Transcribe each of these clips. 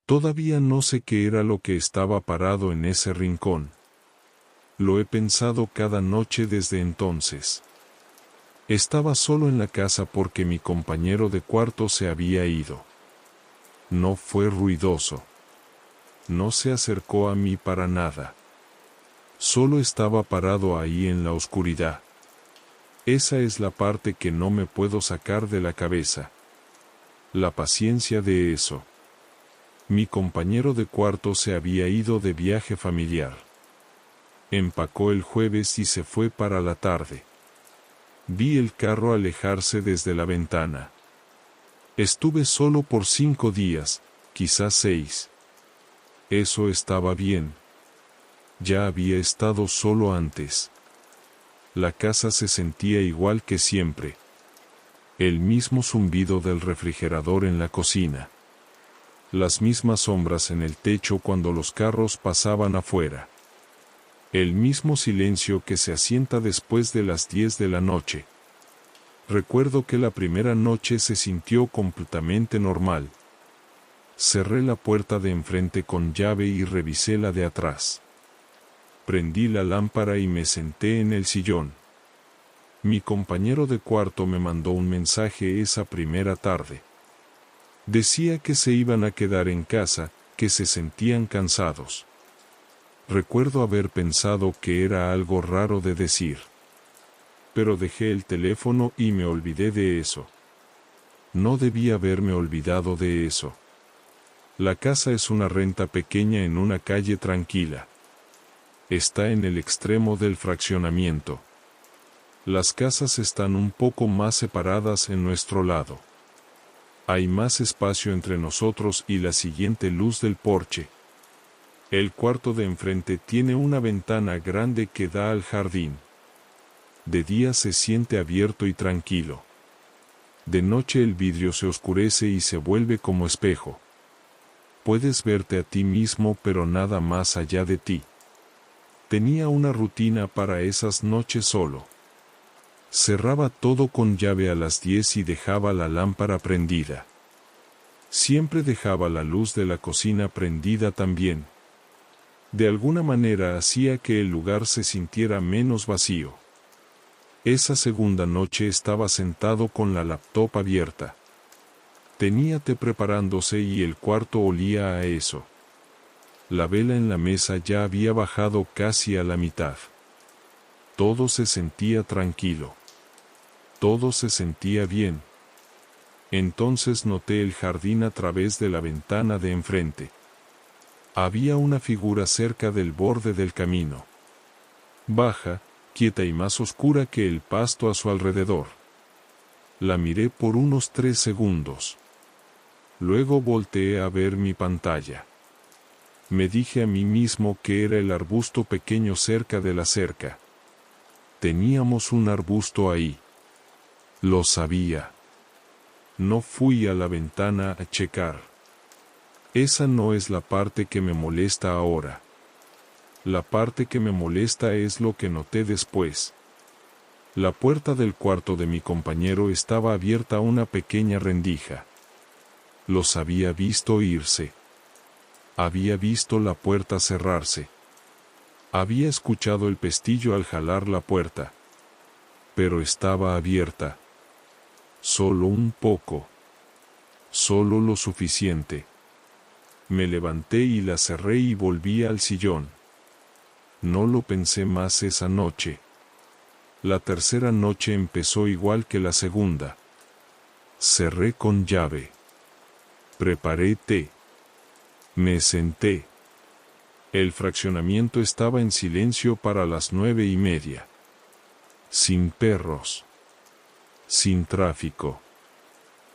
Todavía no sé qué era lo que estaba parado en ese rincón. Lo he pensado cada noche desde entonces. Estaba solo en la casa porque mi compañero de cuarto se había ido. No fue ruidoso. No se acercó a mí para nada. Solo estaba parado ahí en la oscuridad. Esa es la parte que no me puedo sacar de la cabeza. La paciencia de eso. Mi compañero de cuarto se había ido de viaje familiar. Empacó el jueves y se fue para la tarde. Vi el carro alejarse desde la ventana. Estuve solo por 5 días, quizás 6. Eso estaba bien. Ya había estado solo antes. La casa se sentía igual que siempre. El mismo zumbido del refrigerador en la cocina. Las mismas sombras en el techo cuando los carros pasaban afuera. El mismo silencio que se asienta después de las 10 de la noche. Recuerdo que la primera noche se sintió completamente normal. Cerré la puerta de enfrente con llave y revisé la de atrás. Prendí la lámpara y me senté en el sillón. Mi compañero de cuarto me mandó un mensaje esa primera tarde. Decía que se iban a quedar en casa, que se sentían cansados. Recuerdo haber pensado que era algo raro de decir. Pero dejé el teléfono y me olvidé de eso. No debía haberme olvidado de eso. La casa es una renta pequeña en una calle tranquila. Está en el extremo del fraccionamiento. Las casas están un poco más separadas en nuestro lado. Hay más espacio entre nosotros y la siguiente luz del porche. El cuarto de enfrente tiene una ventana grande que da al jardín. De día se siente abierto y tranquilo. De noche el vidrio se oscurece y se vuelve como espejo. Puedes verte a ti mismo pero nada más allá de ti. Tenía una rutina para esas noches solo. Cerraba todo con llave a las 10 y dejaba la lámpara prendida. Siempre dejaba la luz de la cocina prendida también. De alguna manera hacía que el lugar se sintiera menos vacío. Esa segunda noche estaba sentado con la laptop abierta. Tenía té preparándose y el cuarto olía a eso. La vela en la mesa ya había bajado casi a la mitad. Todo se sentía tranquilo. Todo se sentía bien. Entonces noté el jardín a través de la ventana de enfrente. Había una figura cerca del borde del camino. Baja, quieta y más oscura que el pasto a su alrededor. La miré por unos 3 segundos. Luego volteé a ver mi pantalla. Me dije a mí mismo que era el arbusto pequeño cerca de la cerca. Teníamos un arbusto ahí. Lo sabía. No fui a la ventana a checar. Esa no es la parte que me molesta ahora. La parte que me molesta es lo que noté después. La puerta del cuarto de mi compañero estaba abierta a una pequeña rendija. Los había visto irse. Había visto la puerta cerrarse. Había escuchado el pestillo al jalar la puerta. Pero estaba abierta. Solo un poco. Solo lo suficiente. Me levanté y la cerré y volví al sillón. No lo pensé más esa noche. La tercera noche empezó igual que la segunda. Cerré con llave. Preparé té. Me senté. El fraccionamiento estaba en silencio para las 9:30. Sin perros. Sin tráfico.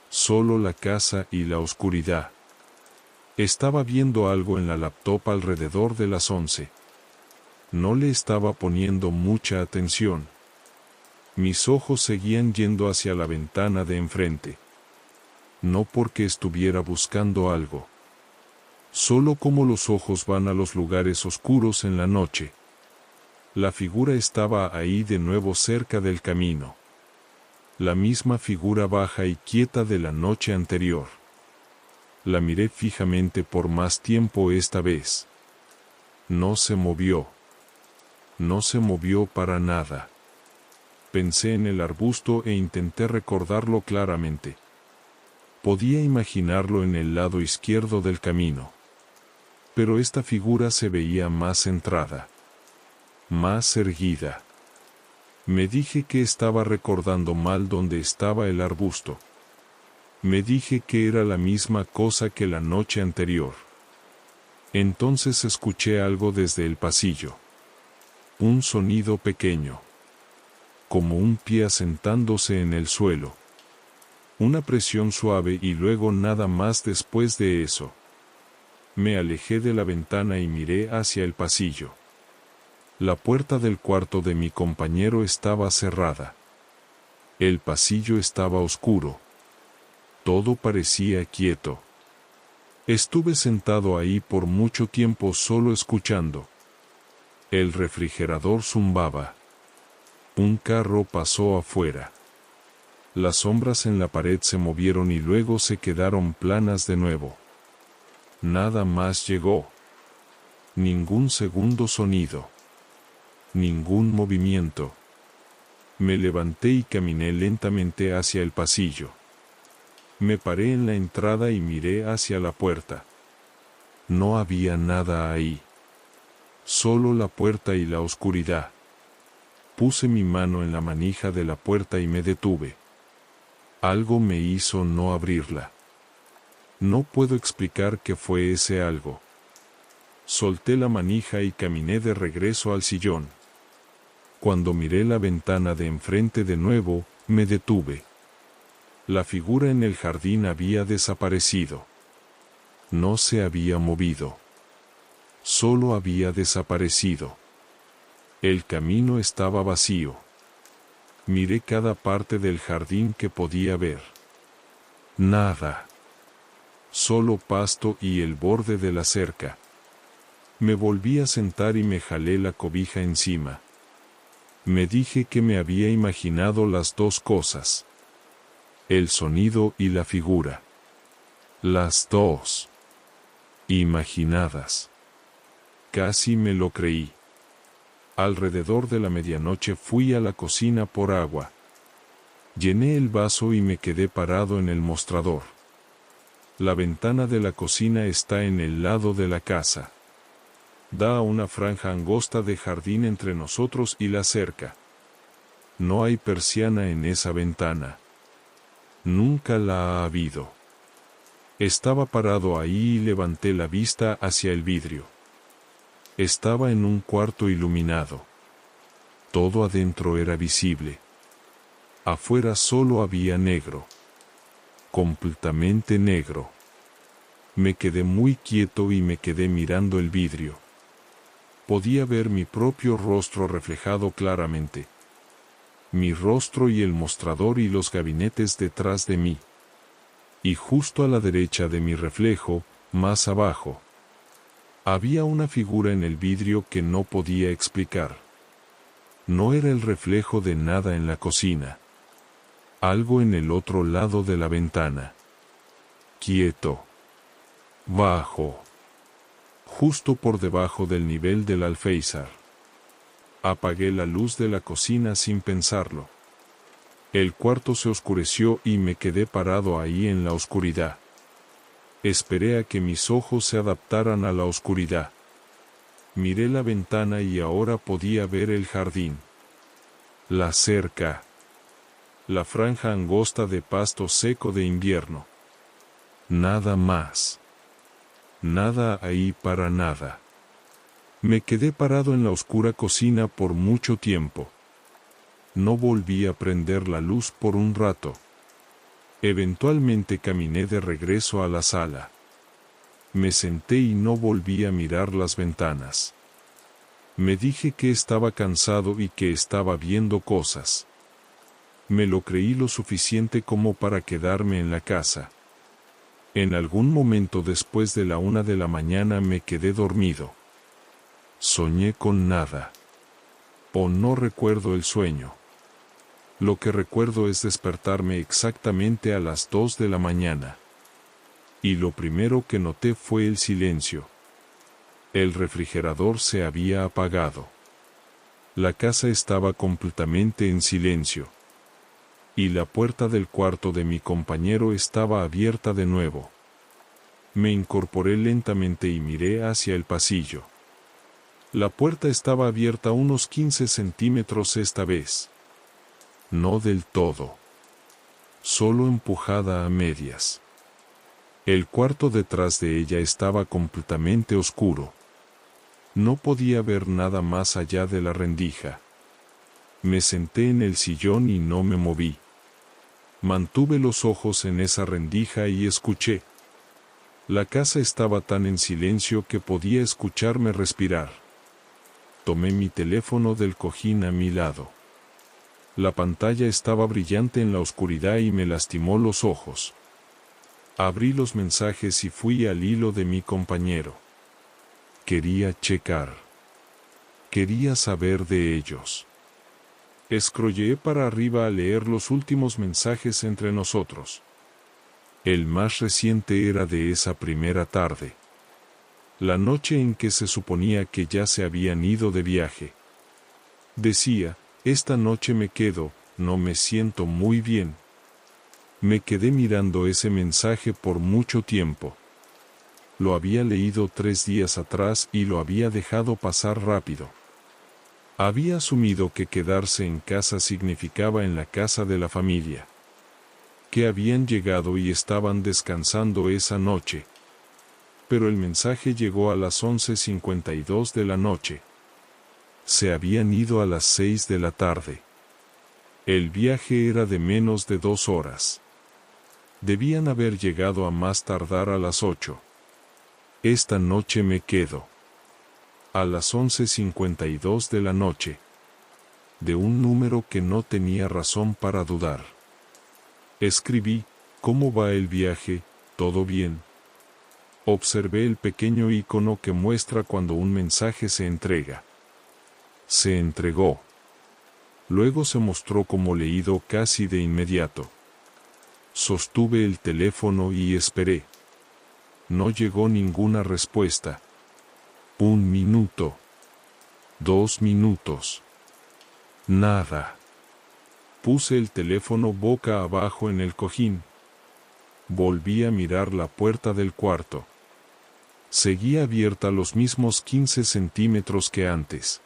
Solo la casa y la oscuridad. Estaba viendo algo en la laptop alrededor de las 11. No le estaba poniendo mucha atención. Mis ojos seguían yendo hacia la ventana de enfrente. No porque estuviera buscando algo. Solo como los ojos van a los lugares oscuros en la noche. La figura estaba ahí de nuevo cerca del camino. La misma figura baja y quieta de la noche anterior. La miré fijamente por más tiempo esta vez. No se movió. No se movió para nada. Pensé en el arbusto e intenté recordarlo claramente. Podía imaginarlo en el lado izquierdo del camino. Pero esta figura se veía más centrada, más erguida. Me dije que estaba recordando mal dónde estaba el arbusto. Me dije que era la misma cosa que la noche anterior. Entonces escuché algo desde el pasillo. Un sonido pequeño. Como un pie asentándose en el suelo. Una presión suave y luego nada más después de eso. Me alejé de la ventana y miré hacia el pasillo. La puerta del cuarto de mi compañero estaba cerrada. El pasillo estaba oscuro. Todo parecía quieto. Estuve sentado ahí por mucho tiempo solo escuchando. El refrigerador zumbaba. Un carro pasó afuera. Las sombras en la pared se movieron y luego se quedaron planas de nuevo. Nada más llegó. Ningún segundo sonido. Ningún movimiento. Me levanté y caminé lentamente hacia el pasillo. Me paré en la entrada y miré hacia la puerta. No había nada ahí. Solo la puerta y la oscuridad. Puse mi mano en la manija de la puerta y me detuve. Algo me hizo no abrirla. No puedo explicar qué fue ese algo. Solté la manija y caminé de regreso al sillón. Cuando miré la ventana de enfrente de nuevo, me detuve. La figura en el jardín había desaparecido. No se había movido. Solo había desaparecido. El camino estaba vacío. Miré cada parte del jardín que podía ver. Nada. Solo pasto y el borde de la cerca. Me volví a sentar y me jalé la cobija encima. Me dije que me había imaginado las dos cosas. El sonido y la figura. Las dos. Imaginadas. Casi me lo creí. Alrededor de la medianoche fui a la cocina por agua. Llené el vaso y me quedé parado en el mostrador. La ventana de la cocina está en el lado de la casa. Da a una franja angosta de jardín entre nosotros y la cerca. No hay persiana en esa ventana. Nunca la ha habido. Estaba parado ahí y levanté la vista hacia el vidrio. Estaba en un cuarto iluminado. Todo adentro era visible. Afuera solo había negro. Completamente negro. Me quedé muy quieto y me quedé mirando el vidrio. Podía ver mi propio rostro reflejado claramente. Mi rostro y el mostrador y los gabinetes detrás de mí. Y justo a la derecha de mi reflejo, más abajo, había una figura en el vidrio que no podía explicar. No era el reflejo de nada en la cocina. Algo en el otro lado de la ventana. Quieto. Bajo. Justo por debajo del nivel del alféizar. Apagué la luz de la cocina sin pensarlo. El cuarto se oscureció y me quedé parado ahí en la oscuridad. Esperé a que mis ojos se adaptaran a la oscuridad. Miré la ventana y ahora podía ver el jardín. La cerca. La franja angosta de pasto seco de invierno. Nada más. Nada ahí para nada. Me quedé parado en la oscura cocina por mucho tiempo. No volví a prender la luz por un rato. Eventualmente caminé de regreso a la sala. Me senté y no volví a mirar las ventanas. Me dije que estaba cansado y que estaba viendo cosas. Me lo creí lo suficiente como para quedarme en la casa. En algún momento después de la 1 de la mañana me quedé dormido. Soñé con nada. O no recuerdo el sueño. Lo que recuerdo es despertarme exactamente a las 2 de la mañana. Y lo primero que noté fue el silencio. El refrigerador se había apagado. La casa estaba completamente en silencio. Y la puerta del cuarto de mi compañero estaba abierta de nuevo. Me incorporé lentamente y miré hacia el pasillo. La puerta estaba abierta unos 15 centímetros esta vez. No del todo. Solo empujada a medias. El cuarto detrás de ella estaba completamente oscuro. No podía ver nada más allá de la rendija. Me senté en el sillón y no me moví. Mantuve los ojos en esa rendija y escuché. La casa estaba tan en silencio que podía escucharme respirar. Tomé mi teléfono del cojín a mi lado. La pantalla estaba brillante en la oscuridad y me lastimó los ojos. Abrí los mensajes y fui al hilo de mi compañero. Quería checar. Quería saber de ellos. Scrolleé para arriba a leer los últimos mensajes entre nosotros. El más reciente era de esa primera tarde. La noche en que se suponía que ya se habían ido de viaje. Decía, esta noche me quedo, no me siento muy bien. Me quedé mirando ese mensaje por mucho tiempo. Lo había leído 3 días atrás y lo había dejado pasar rápido. Había asumido que quedarse en casa significaba en la casa de la familia. Que habían llegado y estaban descansando esa noche. Pero el mensaje llegó a las 11:52 de la noche. Se habían ido a las 6 de la tarde. El viaje era de menos de 2 horas. Debían haber llegado a más tardar a las 8. Esta noche me quedo. A las 11:52 de la noche. De un número que no tenía razón para dudar. Escribí, ¿cómo va el viaje? ¿Todo bien? Observé el pequeño icono que muestra cuando un mensaje se entrega. Se entregó. Luego se mostró como leído casi de inmediato. Sostuve el teléfono y esperé. No llegó ninguna respuesta. 1 minuto. 2 minutos. Nada. Puse el teléfono boca abajo en el cojín. Volví a mirar la puerta del cuarto. Seguía abierta los mismos 15 centímetros que antes.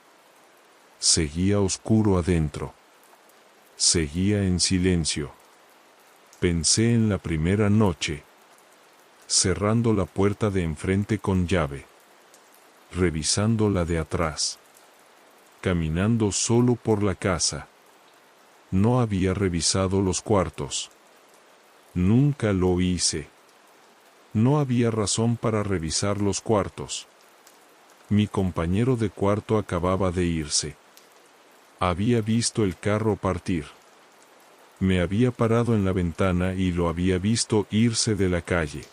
Seguía oscuro adentro. Seguía en silencio. Pensé en la primera noche. Cerrando la puerta de enfrente con llave. Revisando la de atrás. Caminando solo por la casa. No había revisado los cuartos. Nunca lo hice. No había razón para revisar los cuartos. Mi compañero de cuarto acababa de irse. Había visto el carro partir. Me había parado en la ventana y lo había visto irse de la calle.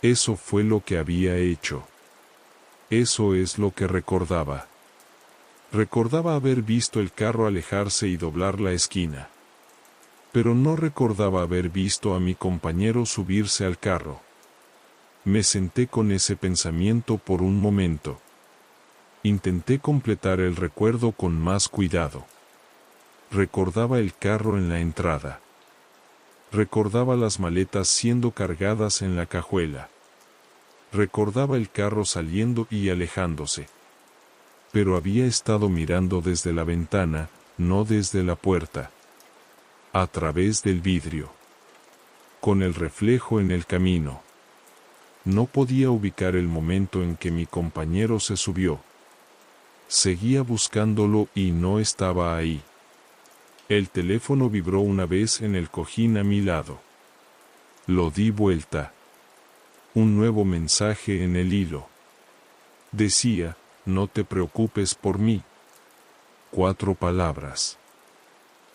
Eso fue lo que había hecho. Eso es lo que recordaba. Recordaba haber visto el carro alejarse y doblar la esquina. Pero no recordaba haber visto a mi compañero subirse al carro. Me senté con ese pensamiento por un momento. Intenté completar el recuerdo con más cuidado. Recordaba el carro en la entrada. Recordaba las maletas siendo cargadas en la cajuela. Recordaba el carro saliendo y alejándose. Pero había estado mirando desde la ventana, no desde la puerta. A través del vidrio. Con el reflejo en el camino. No podía ubicar el momento en que mi compañero se subió. Seguía buscándolo y no estaba ahí. El teléfono vibró una vez en el cojín a mi lado. Lo di vuelta. Un nuevo mensaje en el hilo. Decía, no te preocupes por mí. 4 palabras.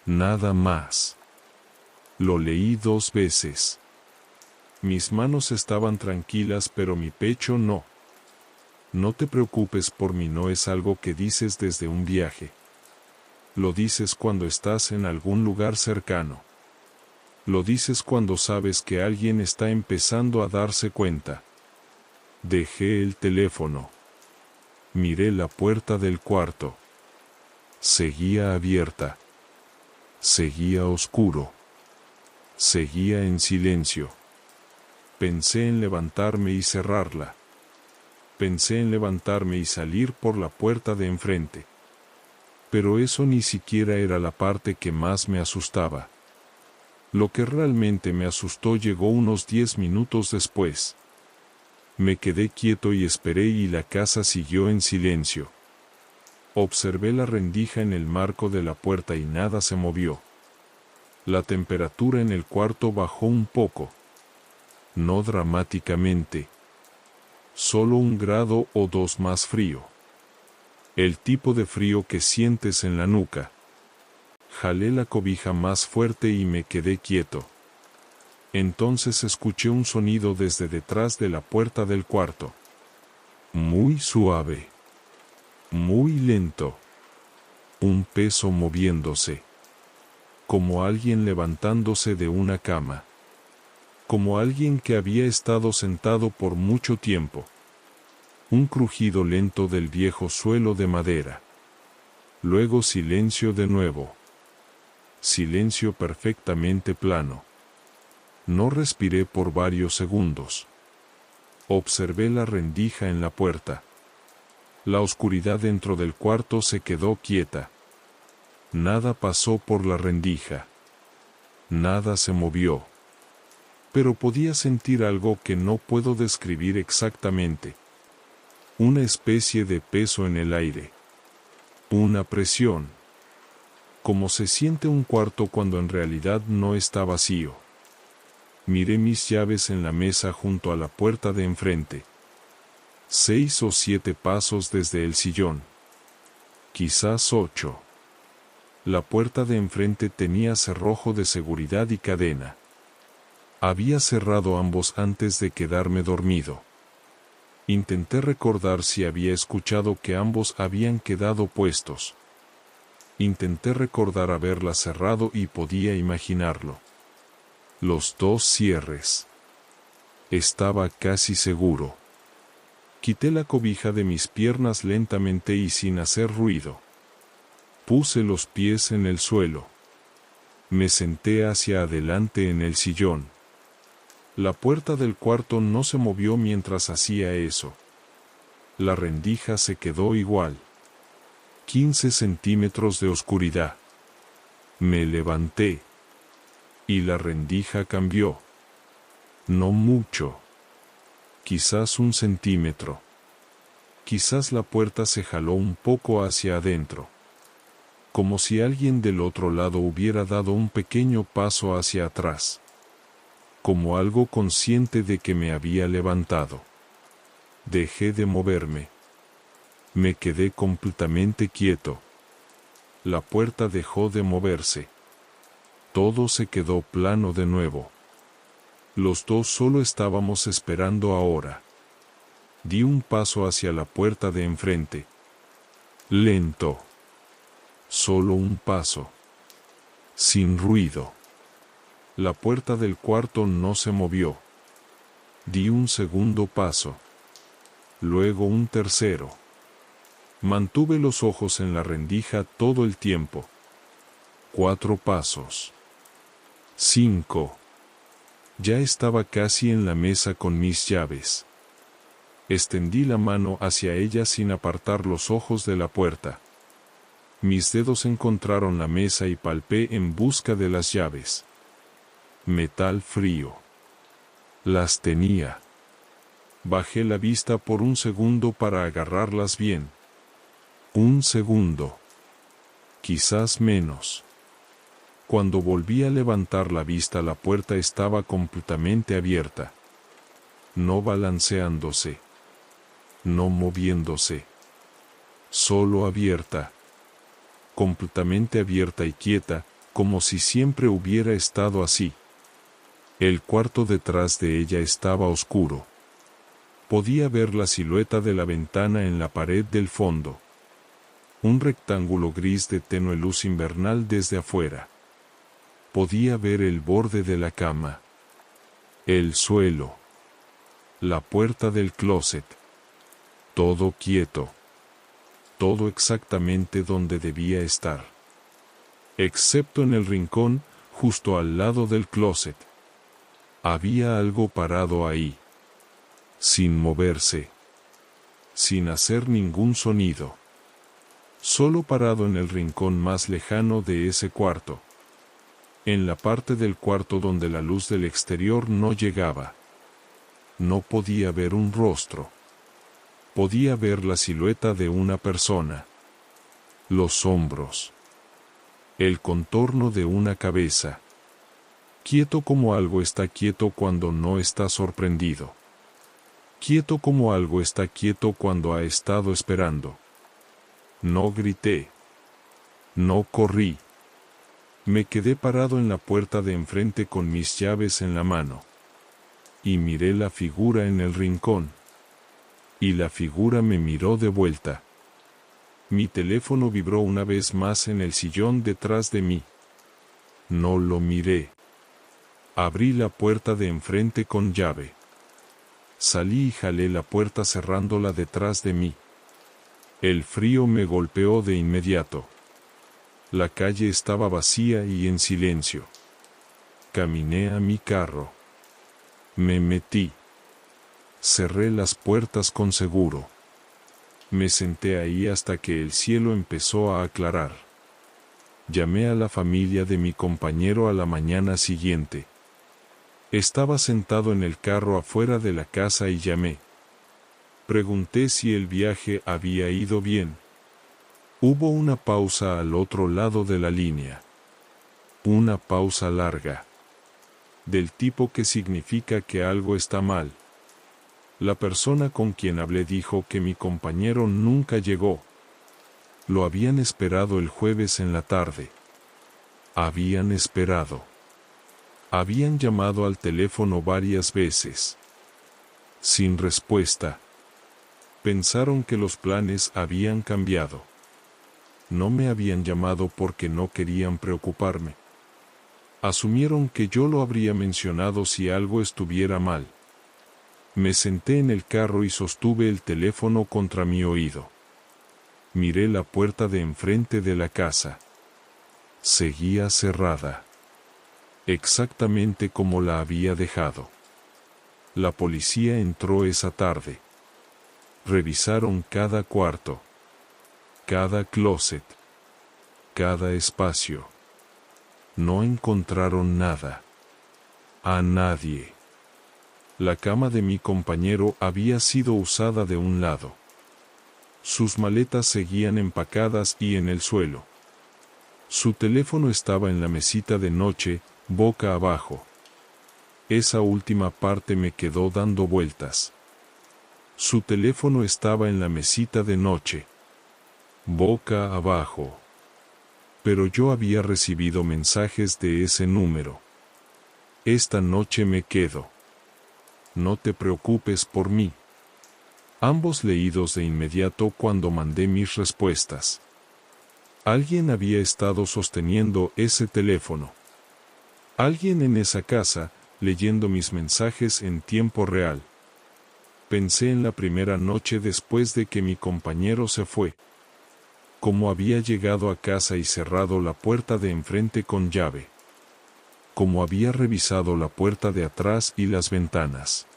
Nada más. Lo leí 2 veces. Mis manos estaban tranquilas pero mi pecho no. No te preocupes por mí no es algo que dices desde un viaje. Lo dices cuando estás en algún lugar cercano. Lo dices cuando sabes que alguien está empezando a darse cuenta. Dejé el teléfono. Miré la puerta del cuarto. Seguía abierta. Seguía oscuro. Seguía en silencio. Pensé en levantarme y cerrarla. Pensé en levantarme y salir por la puerta de enfrente. Pero eso ni siquiera era la parte que más me asustaba. Lo que realmente me asustó llegó unos 10 minutos después. Me quedé quieto y esperé y la casa siguió en silencio. Observé la rendija en el marco de la puerta y nada se movió. La temperatura en el cuarto bajó un poco. No dramáticamente. Solo 1 grado o 2 más frío. El tipo de frío que sientes en la nuca. Jalé la cobija más fuerte y me quedé quieto. Entonces escuché un sonido desde detrás de la puerta del cuarto. Muy suave. Muy lento. Un peso moviéndose. Como alguien levantándose de una cama. Como alguien que había estado sentado por mucho tiempo. Un crujido lento del viejo suelo de madera. Luego silencio de nuevo. Silencio perfectamente plano. No respiré por varios segundos. Observé la rendija en la puerta. La oscuridad dentro del cuarto se quedó quieta. Nada pasó por la rendija. Nada se movió. Pero podía sentir algo que no puedo describir exactamente. Una especie de peso en el aire. Una presión. Como se siente un cuarto cuando en realidad no está vacío. Miré mis llaves en la mesa junto a la puerta de enfrente. 6 o 7 pasos desde el sillón. Quizás 8. La puerta de enfrente tenía cerrojo de seguridad y cadena. Había cerrado ambos antes de quedarme dormido. Intenté recordar si había escuchado que ambos habían quedado puestos. Intenté recordar haberla cerrado y podía imaginarlo. Los 2 cierres. Estaba casi seguro. Quité la cobija de mis piernas lentamente y sin hacer ruido. Puse los pies en el suelo. Me senté hacia adelante en el sillón. La puerta del cuarto no se movió mientras hacía eso. La rendija se quedó igual. 15 centímetros de oscuridad. Me levanté. Y la rendija cambió. No mucho. Quizás 1 centímetro. Quizás la puerta se jaló un poco hacia adentro. Como si alguien del otro lado hubiera dado un pequeño paso hacia atrás. Como algo consciente de que me había levantado. Dejé de moverme. Me quedé completamente quieto. La puerta dejó de moverse. Todo se quedó plano de nuevo. Los 2 solo estábamos esperando ahora. Di un paso hacia la puerta de enfrente. Lento. Solo un paso. Sin ruido. La puerta del cuarto no se movió. Di un segundo paso. Luego un tercero. Mantuve los ojos en la rendija todo el tiempo. 4 pasos. 5. Ya estaba casi en la mesa con mis llaves. Extendí la mano hacia ella sin apartar los ojos de la puerta. Mis dedos encontraron la mesa y palpé en busca de las llaves. Metal frío. Las tenía. Bajé la vista por un segundo para agarrarlas bien. 1 segundo. Quizás menos. Cuando volví a levantar la vista, la puerta estaba completamente abierta. No balanceándose. No moviéndose. Solo abierta. Completamente abierta y quieta, como si siempre hubiera estado así. El cuarto detrás de ella estaba oscuro. Podía ver la silueta de la ventana en la pared del fondo. Un rectángulo gris de tenue luz invernal desde afuera. Podía ver el borde de la cama, el suelo, la puerta del closet. Todo quieto. Todo exactamente donde debía estar. Excepto en el rincón, justo al lado del closet. Había algo parado ahí. Sin moverse. Sin hacer ningún sonido. Solo parado en el rincón más lejano de ese cuarto. En la parte del cuarto donde la luz del exterior no llegaba. No podía ver un rostro. Podía ver la silueta de una persona. Los hombros. El contorno de una cabeza. Quieto como algo está quieto cuando no está sorprendido. Quieto como algo está quieto cuando ha estado esperando. No grité. No corrí. Me quedé parado en la puerta de enfrente con mis llaves en la mano. Y miré la figura en el rincón. Y la figura me miró de vuelta. Mi teléfono vibró una vez más en el sillón detrás de mí. No lo miré. Abrí la puerta de enfrente con llave. Salí y jalé la puerta cerrándola detrás de mí. El frío me golpeó de inmediato. La calle estaba vacía y en silencio. Caminé a mi carro. Me metí. Cerré las puertas con seguro. Me senté ahí hasta que el cielo empezó a aclarar. Llamé a la familia de mi compañero a la mañana siguiente. Estaba sentado en el carro afuera de la casa y llamé. Pregunté si el viaje había ido bien. Hubo una pausa al otro lado de la línea. Una pausa larga. Del tipo que significa que algo está mal. La persona con quien hablé dijo que mi compañero nunca llegó. Lo habían esperado el jueves en la tarde. Habían esperado. Habían llamado al teléfono varias veces. Sin respuesta. Pensaron que los planes habían cambiado. No me habían llamado porque no querían preocuparme. Asumieron que yo lo habría mencionado si algo estuviera mal. Me senté en el carro y sostuve el teléfono contra mi oído. Miré la puerta de enfrente de la casa. Seguía cerrada. Exactamente como la había dejado. La policía entró esa tarde. Revisaron cada cuarto. Cada closet. Cada espacio. No encontraron nada. A nadie. La cama de mi compañero había sido usada de un lado. Sus maletas seguían empacadas y en el suelo. Su teléfono estaba en la mesita de noche, boca abajo. Esa última parte me quedó dando vueltas. Su teléfono estaba en la mesita de noche. Boca abajo. Pero yo había recibido mensajes de ese número. Esta noche me quedo. No te preocupes por mí. Ambos leídos de inmediato cuando mandé mis respuestas. Alguien había estado sosteniendo ese teléfono. Alguien en esa casa, leyendo mis mensajes en tiempo real. Pensé en la primera noche después de que mi compañero se fue. Cómo había llegado a casa y cerrado la puerta de enfrente con llave. Cómo había revisado la puerta de atrás y las ventanas.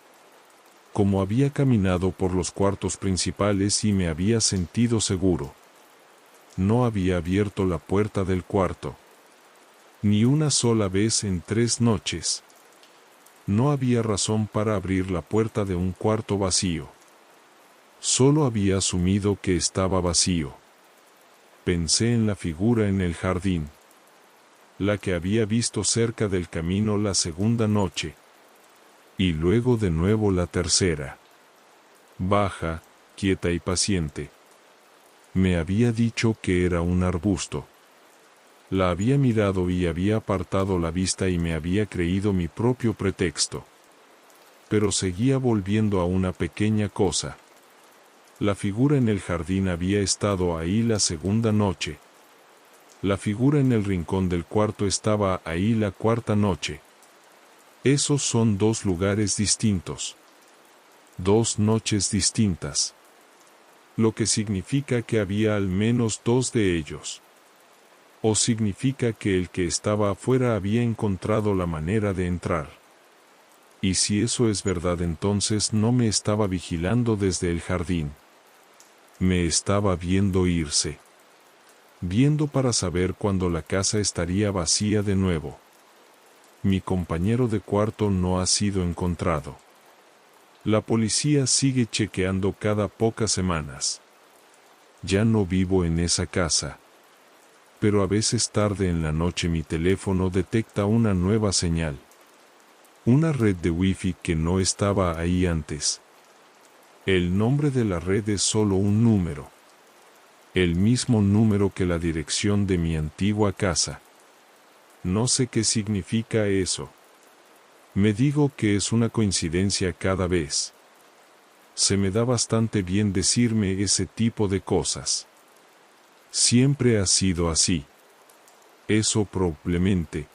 Cómo había caminado por los cuartos principales y me había sentido seguro. No había abierto la puerta del cuarto. Ni una sola vez en 3 noches. No había razón para abrir la puerta de un cuarto vacío. Solo había asumido que estaba vacío. Pensé en la figura en el jardín. La que había visto cerca del camino la segunda noche. Y luego de nuevo la tercera. Baja, quieta y paciente. Me había dicho que era un arbusto. La había mirado y había apartado la vista y me había creído mi propio pretexto. Pero seguía volviendo a una pequeña cosa. La figura en el jardín había estado ahí la segunda noche. La figura en el rincón del cuarto estaba ahí la cuarta noche. Esos son dos lugares distintos. Dos noches distintas. Lo que significa que había al menos dos de ellos. O significa que el que estaba afuera había encontrado la manera de entrar. Y si eso es verdad, entonces no me estaba vigilando desde el jardín. Me estaba viendo irse. Viendo para saber cuándo la casa estaría vacía de nuevo. Mi compañero de cuarto no ha sido encontrado. La policía sigue chequeando cada pocas semanas. Ya no vivo en esa casa. Pero a veces tarde en la noche mi teléfono detecta una nueva señal. Una red de Wi-Fi que no estaba ahí antes. El nombre de la red es solo un número. El mismo número que la dirección de mi antigua casa. No sé qué significa eso. Me digo que es una coincidencia cada vez. Se me da bastante bien decirme ese tipo de cosas. Siempre ha sido así. Eso probablemente